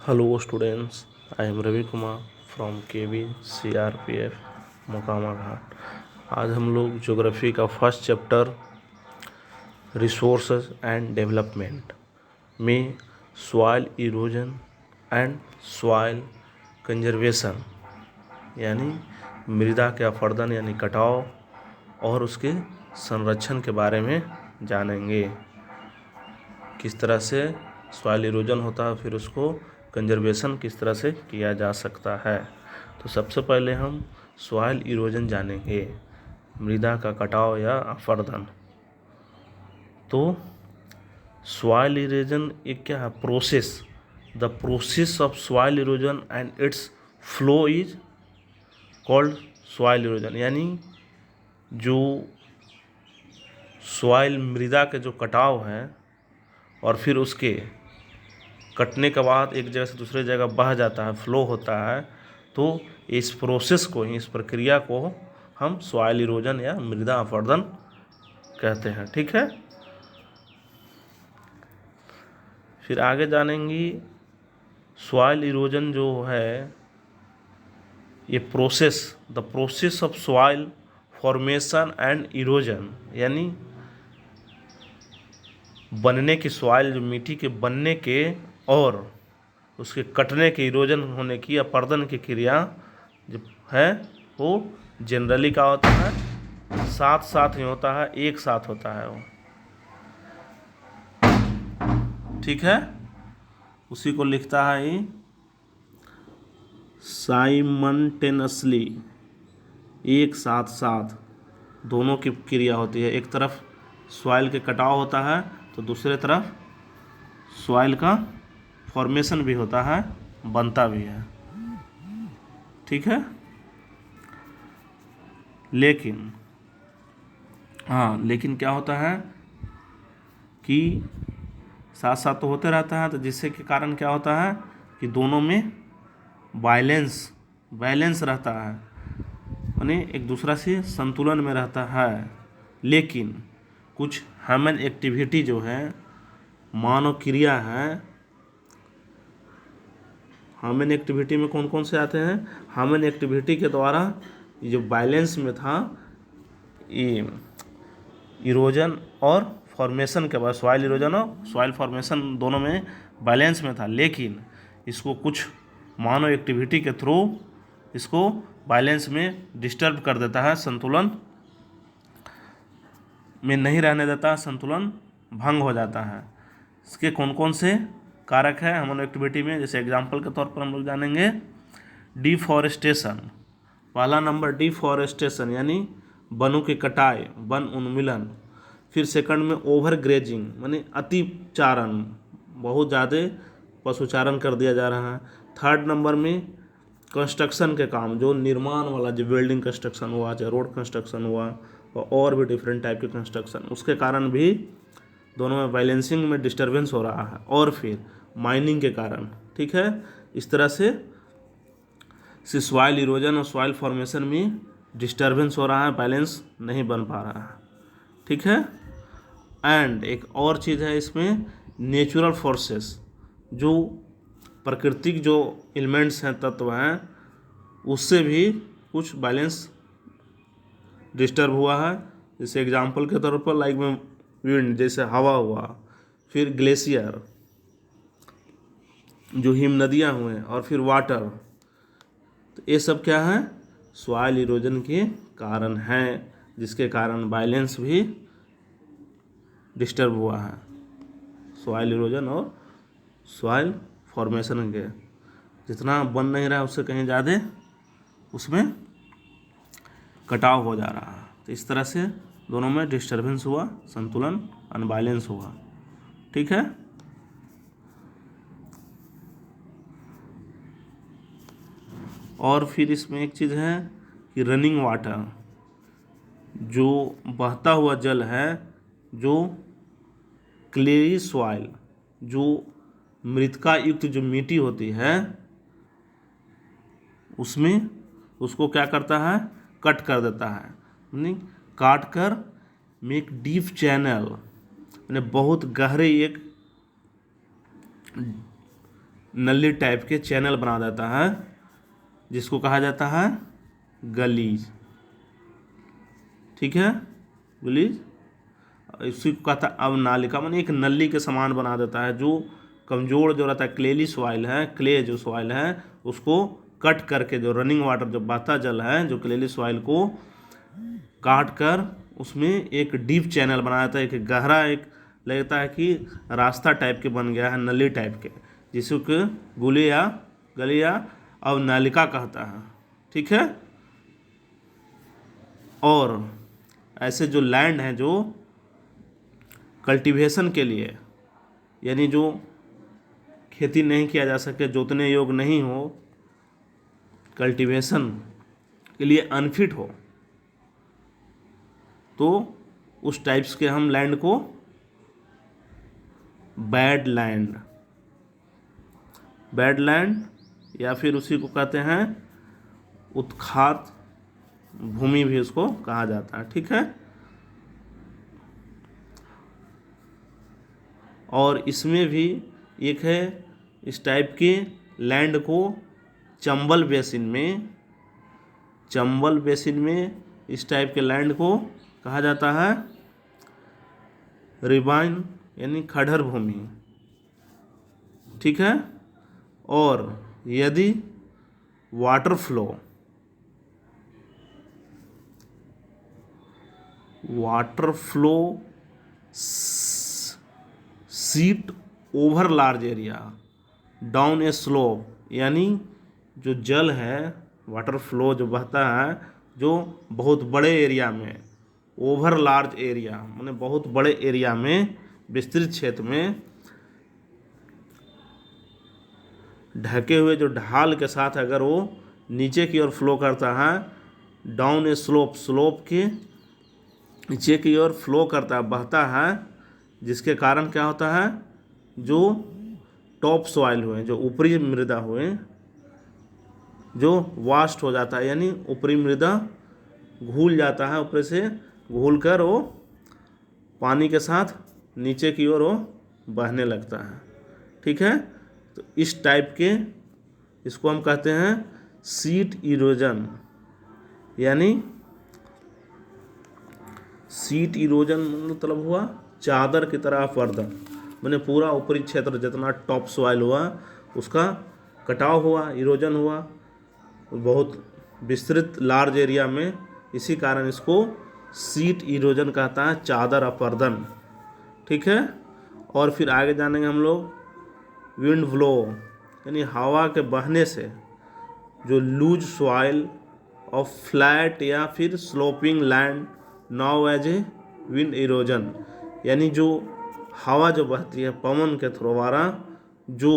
Hello students, I am Ravi Kumar from KV CRPF Mokama Ghat. आज हम लोग ज्योग्राफी का first chapter resources and development में soil erosion and soil conservation यानी मृदा के अपरदन यानी कटाव और उसके संरक्षण के बारे में जानेंगे। किस तरह से सॉइल इरोजन होता है, फिर उसको कंजर्वेशन किस तरह से किया जा सकता है। तो सबसे पहले हम सॉइल इरोजन जानेंगे, मृदा का कटाव या अपरदन। तो सॉइल इरोजन एक क्या है, process. The process of soil erosion and it's flow is called soil erosion, यानी जो सॉइल मृदा के जो कटाव है और फिर उसके कटने के बाद एक जगह से दूसरे जगह बह जाता है, फ्लो होता है, तो इस प्रोसेस को, इस प्रक्रिया को हम सॉइल इरोजन या मृदा अपरदन कहते हैं। ठीक है, फिर आगे जानेंगी सॉइल इरोजन जो है ये process, the process of soil formation and erosion, यानी बनने की, सॉइल जो मिट्टी के बनने के और उसके कटने के, इरोजन होने की, अपरदन की क्रिया जो है वो जनरली क्या होता है, साथ साथ ही होता है, एक साथ होता है वो। ठीक है, उसी को लिखता है ये साइमल्टेनियसली, एक साथ साथ दोनों की क्रिया होती है। एक तरफ सॉइल के कटाव होता है तो दूसरे तरफ सॉइल का फॉर्मेशन भी होता है, बनता भी है। ठीक है, लेकिन लेकिन क्या होता है कि साथ साथ तो होते रहता है, तो जिससे के कारण क्या होता है कि दोनों में बैलेंस रहता है, यानी एक दूसरा से संतुलन में रहता है। लेकिन कुछ ह्यूमन एक्टिविटी जो है, मानव क्रिया है, ह्यूमन एक्टिविटी में कौन कौन से आते हैं, ह्यूमन एक्टिविटी के द्वारा ये जो बैलेंस में था, ये इरोजन और फॉर्मेशन के बाद, सॉइल इरोजन और सॉइल फॉर्मेशन दोनों में बैलेंस में था, लेकिन इसको कुछ मानव एक्टिविटी के थ्रू इसको बैलेंस में डिस्टर्ब कर देता है, संतुलन में नहीं रहने देता, संतुलन भंग हो जाता है। इसके कौन कौन से कारक है ह्यूमन एक्टिविटी में, जैसे एग्जांपल के तौर पर हम लोग जानेंगे डिफॉरेस्टेशन। पहला नंबर डिफॉरेस्टेशन यानी वनों की कटाई, वन उन्मूलन। फिर सेकंड में ओवर ग्रेजिंग यानी अतिचारण, बहुत ज़्यादा पशुचारण कर दिया जा रहा है। थर्ड नंबर में कंस्ट्रक्शन के काम, जो निर्माण वाला, जो बिल्डिंग कंस्ट्रक्शन हुआ, चाहे रोड कंस्ट्रक्शन हुआ और भी डिफरेंट टाइप के कंस्ट्रक्शन, उसके कारण भी दोनों में बैलेंसिंग में डिस्टर्बेंस हो रहा है। और फिर माइनिंग के कारण। ठीक है, इस तरह से सॉइल इरोजन और सॉइल फॉर्मेशन में डिस्टर्बेंस हो रहा है, बैलेंस नहीं बन पा रहा है। ठीक है, एंड एक और चीज़ है इसमें, नेचुरल फोर्सेस, जो प्राकृतिक जो एलिमेंट्स हैं, तत्व हैं, उससे भी कुछ बैलेंस डिस्टर्ब हुआ है। जैसे एग्जांपल के तौर पर लाइक में विंड, जैसे हवा हुआ, फिर ग्लेशियर जो हिम नदियाँ हुए, और फिर वाटर, तो ये सब क्या है, सॉइल इरोजन के कारण हैं, जिसके कारण बैलेंस भी डिस्टर्ब हुआ है। सॉइल इरोजन और सॉइल फॉर्मेशन के, जितना बन नहीं रहा उससे कहीं ज़्यादा उसमें कटाव हो जा रहा है। तो इस तरह से दोनों में डिस्टर्बेंस हुआ, संतुलन अनबैलेंस हुआ। ठीक है, और फिर इसमें एक चीज़ है कि रनिंग वाटर, जो बहता हुआ जल है, जो क्लेरी सॉइल, जो मृतिका युक्त जो मिट्टी होती है, उसमें उसको क्या करता है, कट कर देता है, यानी काट कर मेक डीप चैनल, यानी बहुत गहरे एक नली टाइप के चैनल बना देता है, जिसको कहा जाता है गलीज। ठीक है, गलीज। इसी को कहता है अवनालिका, माने एक नली के समान बना देता है। जो कमजोर जो रहता है क्लेली सॉइल है, क्ले जो सॉइल है उसको कट करके, जो रनिंग वाटर जो बहता जल है, जो क्लेली सॉइल को काट कर उसमें एक डीप चैनल बना देता है, एक गहरा, एक लगता है कि रास्ता टाइप के बन गया है, नली टाइप के, जिसको गली या अवनालिका कहता है। ठीक है। और ऐसे जो लैंड हैं जो कल्टीवेशन के लिए, यानी जो खेती नहीं किया जा सके, जोतने योग्य नहीं हो, कल्टीवेशन के लिए अनफिट हो, तो उस टाइप्स के हम लैंड को बैड लैंड या फिर उसी को कहते हैं उत्खात भूमि भी उसको कहा जाता है। ठीक है। और इसमें भी एक है, इस टाइप के लैंड को चंबल बेसिन में इस टाइप के लैंड को कहा जाता है रिबाइन, यानी खड़र भूमि। ठीक है। और यदि water flow sheet over large area down a slope, यानी जो जल है, वाटर फ्लो जो बहता है, जो बहुत बड़े एरिया में, ओवर लार्ज एरिया माने बहुत बड़े एरिया में, विस्तृत क्षेत्र में ढके हुए जो ढाल के साथ अगर वो नीचे की ओर फ्लो करता है, डाउन ए स्लोप के नीचे की ओर फ्लो करता है, बहता है, जिसके कारण क्या होता है, जो टॉप सॉइल हुए, जो ऊपरी मृदा हुए, जो वास्ट हो जाता है, यानी ऊपरी मृदा घूल जाता है, ऊपर से घूल कर वो पानी के साथ नीचे की ओर वो बहने लगता है। ठीक है। तो इस टाइप के, इसको हम कहते हैं सीट इरोजन, यानी सीट इरोजन मतलब हुआ चादर की तरह अपवर्दन, मैंने पूरा ऊपरी क्षेत्र जितना टॉप सॉइल हुआ उसका कटाव हुआ, इरोजन हुआ बहुत विस्तृत लार्ज एरिया में, इसी कारण इसको सीट इरोजन कहता है, चादर अपवर्दन। ठीक है। और फिर आगे जानेंगे हम लोग विंड फ्लो, यानी हवा के बहने से जो लूज सॉइल ऑफ फ्लैट या फिर sloping land now as a wind erosion, यानी जो हवा जो बहती है पवन के थ्रू द्वारा, जो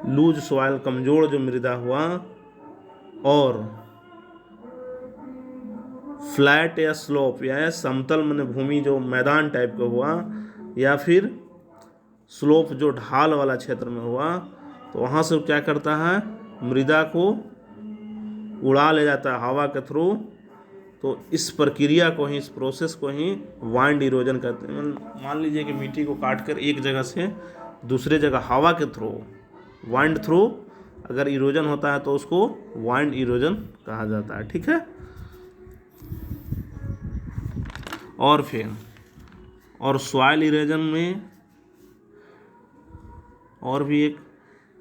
लूज सॉइल कमजोर जो मृदा हुआ और फ्लैट या स्लोप या समतल माने भूमि जो मैदान टाइप का हुआ, या फिर स्लोप जो ढाल वाला क्षेत्र में हुआ, तो वहाँ से क्या करता है, मृदा को उड़ा ले जाता है हवा के थ्रू। तो इस प्रक्रिया को ही, इस प्रोसेस को ही वाइंड इरोजन कहते हैं। मान लीजिए कि मिट्टी को काट कर एक जगह से दूसरे जगह हवा के थ्रू, वाइंड थ्रू अगर इरोजन होता है तो उसको वाइंड इरोजन कहा जाता है। ठीक है। और फिर सॉइल इरोजन में और भी एक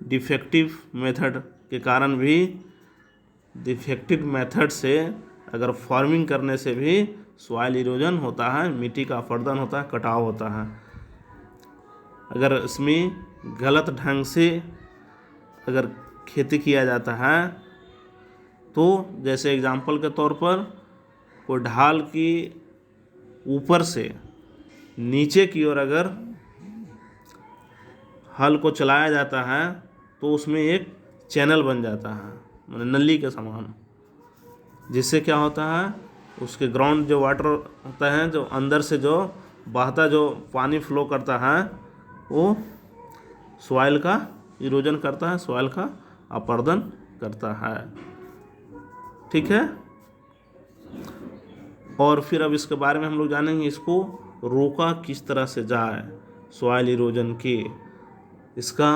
डिफेक्टिव मेथड के कारण भी, डिफेक्टिव मेथड से अगर फार्मिंग करने से भी सॉइल इरोजन होता है, मिट्टी का अपरदन होता है, कटाव होता है। अगर इसमें गलत ढंग से अगर खेती किया जाता है, तो जैसे एग्जाम्पल के तौर पर कोई ढाल की ऊपर से नीचे की ओर अगर हल को चलाया जाता है, तो उसमें एक चैनल बन जाता है, मतलब नली के समान, जिससे क्या होता है, उसके ग्राउंड जो वाटर होता है, जो अंदर से जो बहता जो पानी फ्लो करता है, वो सॉइल का इरोजन करता है, सॉइल का अपरदन करता है। ठीक है। और फिर अब इसके बारे में हम लोग जानेंगे, इसको रोका किस तरह से जाए, सॉइल इरोजन के, इसका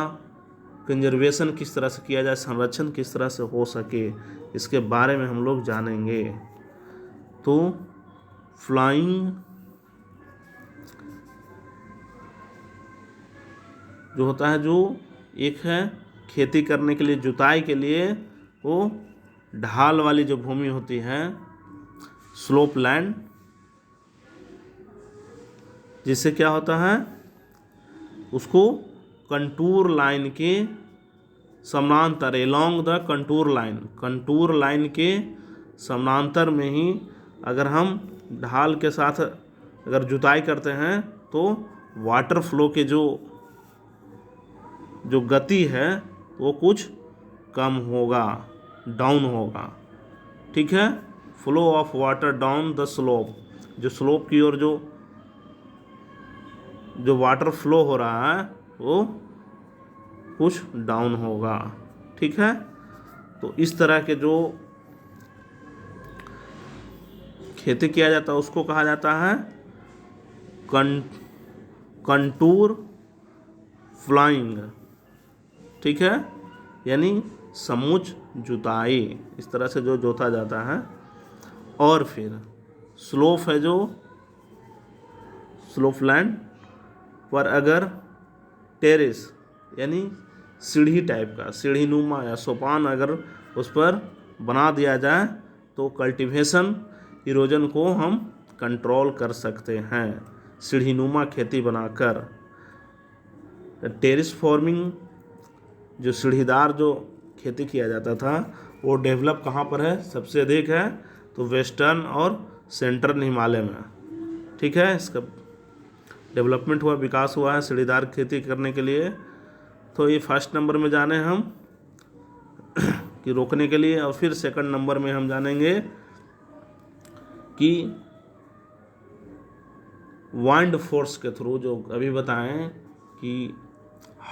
कंजर्वेशन किस तरह से किया जाए, संरक्षण किस तरह से हो सके, इसके बारे में हम लोग जानेंगे। तो फ्लाइंग जो होता है, जो एक है खेती करने के लिए, जुताई के लिए, वो ढाल वाली जो भूमि होती है, स्लोप लैंड, जिससे क्या होता है, उसको कंटूर लाइन के समानांतर, एलोंग द कंटूर लाइन के समानांतर में ही अगर हम ढाल के साथ अगर जुताई करते हैं तो वाटर फ्लो के जो गति है वो कुछ कम होगा, डाउन होगा। ठीक है, flow of water down the slope, जो स्लोप की ओर जो वाटर फ्लो हो रहा है वो कुछ डाउन होगा। ठीक है, तो इस तरह के जो खेती किया जाता है उसको कहा जाता है कंटूर फ्लाइंग। ठीक है, यानी समुच जुताई, इस तरह से जो जोता जाता है। और फिर स्लोप है, जो स्लोप लैंड पर अगर टेरेस यानी सीढ़ी टाइप का, सीढ़ी नुमा या सोपान अगर उस पर बना दिया जाए तो कल्टीवेशन इरोजन को हम कंट्रोल कर सकते हैं, सीढ़ी नुमा खेती बनाकर। टेरेस फार्मिंग, जो सीढ़ीदार जो खेती किया जाता था, वो डेवलप कहाँ पर है, सबसे अधिक है तो वेस्टर्न और सेंट्रल हिमालय में। ठीक है, इसका डेवलपमेंट हुआ, विकास हुआ है सीढ़ीदार खेती करने के लिए। तो ये फर्स्ट नंबर में जाने हम कि रोकने के लिए, और फिर सेकंड नंबर में हम जानेंगे कि वाइंड फोर्स के थ्रू, जो अभी बताएं कि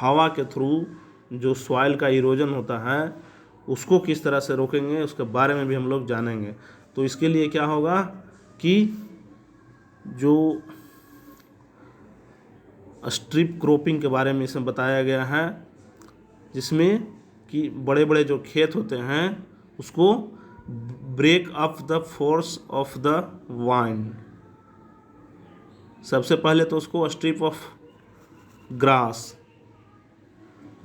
हवा के थ्रू जो सॉइल का इरोजन होता है उसको किस तरह से रोकेंगे, उसके बारे में भी हम लोग जानेंगे। तो इसके लिए क्या होगा कि जो स्ट्रिप क्रॉपिंग के बारे में इसमें बताया गया है, जिसमें कि बड़े बड़े जो खेत होते हैं उसको break up the force of the wind, सबसे पहले तो उसको strip of grass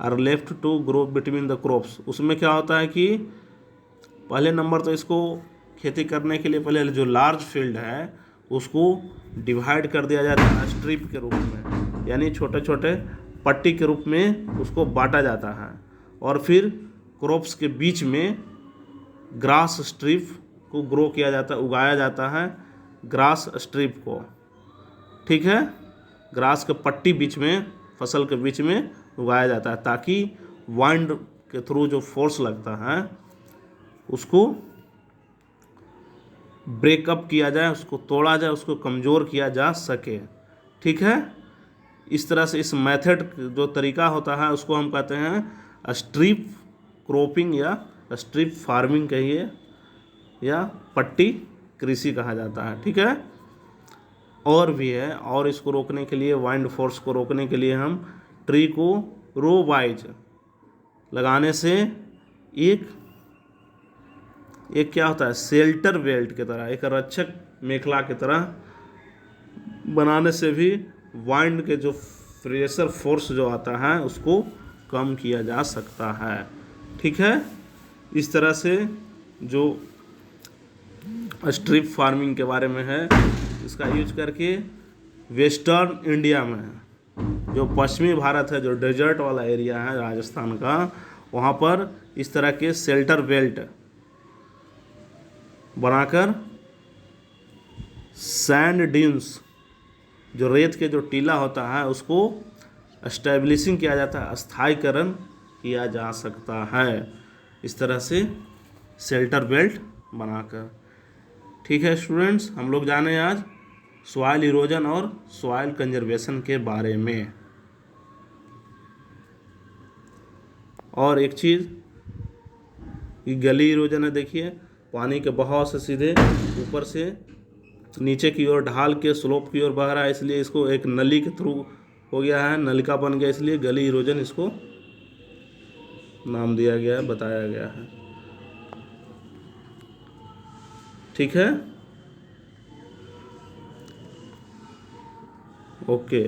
are left to grow between the crops. उसमें क्या होता है कि पहले नंबर तो इसको खेती करने के लिए पहले जो लार्ज फील्ड है उसको डिवाइड कर दिया जाता है स्ट्रिप के रूप में, यानी छोटे छोटे पट्टी के रूप में उसको बांटा जाता है, और फिर क्रॉप्स के बीच में ग्रास स्ट्रिप को ग्रो किया जाता है, उगाया जाता है ग्रास स्ट्रिप को। ठीक है, ग्रास के पट्टी बीच में, फसल के बीच में उगाया जाता है, ताकि वाइंड के थ्रू जो फोर्स लगता है उसको ब्रेकअप किया जाए, उसको तोड़ा जाए, उसको कमज़ोर किया जा सके। ठीक है, इस तरह से इस मेथड जो तरीका होता है उसको हम कहते हैं स्ट्रिप क्रॉपिंग या स्ट्रिप फार्मिंग कहिए, या पट्टी कृषि कहा जाता है। ठीक है, और भी है, और इसको रोकने के लिए, वाइंड फोर्स को रोकने के लिए हम ट्री को रो वाइज लगाने से एक क्या होता है, शेल्टर बेल्ट की तरह, एक रक्षक मेखला की तरह बनाने से भी वाइंड के जो प्रेशर फोर्स जो आता है उसको कम किया जा सकता है। ठीक है, इस तरह से जो स्ट्रिप फार्मिंग के बारे में है, इसका यूज करके वेस्टर्न इंडिया में, जो पश्चिमी भारत है, जो डेजर्ट वाला एरिया है राजस्थान का, वहाँ पर इस तरह के शेल्टर बेल्ट बनाकर सैंड ड्यून्स, जो रेत के जो टीला होता है, उसको एस्टेब्लिशिंग किया जाता है, स्थायीकरण किया जा सकता है इस तरह से शेल्टर बेल्ट बनाकर। ठीक है स्टूडेंट्स, हम लोग जाने आज सॉइल इरोजन और सॉइल कंजर्वेशन के बारे में। और एक चीज़, ये गली इरोजन है, देखिए पानी के बहाव से सीधे ऊपर से नीचे की ओर ढाल के स्लोप की ओर बह रहा है, इसलिए इसको एक नली के थ्रू हो गया है, नलिका बन गया, इसलिए गली इरोजन इसको नाम दिया गया है, बताया गया है। ठीक है, ओके।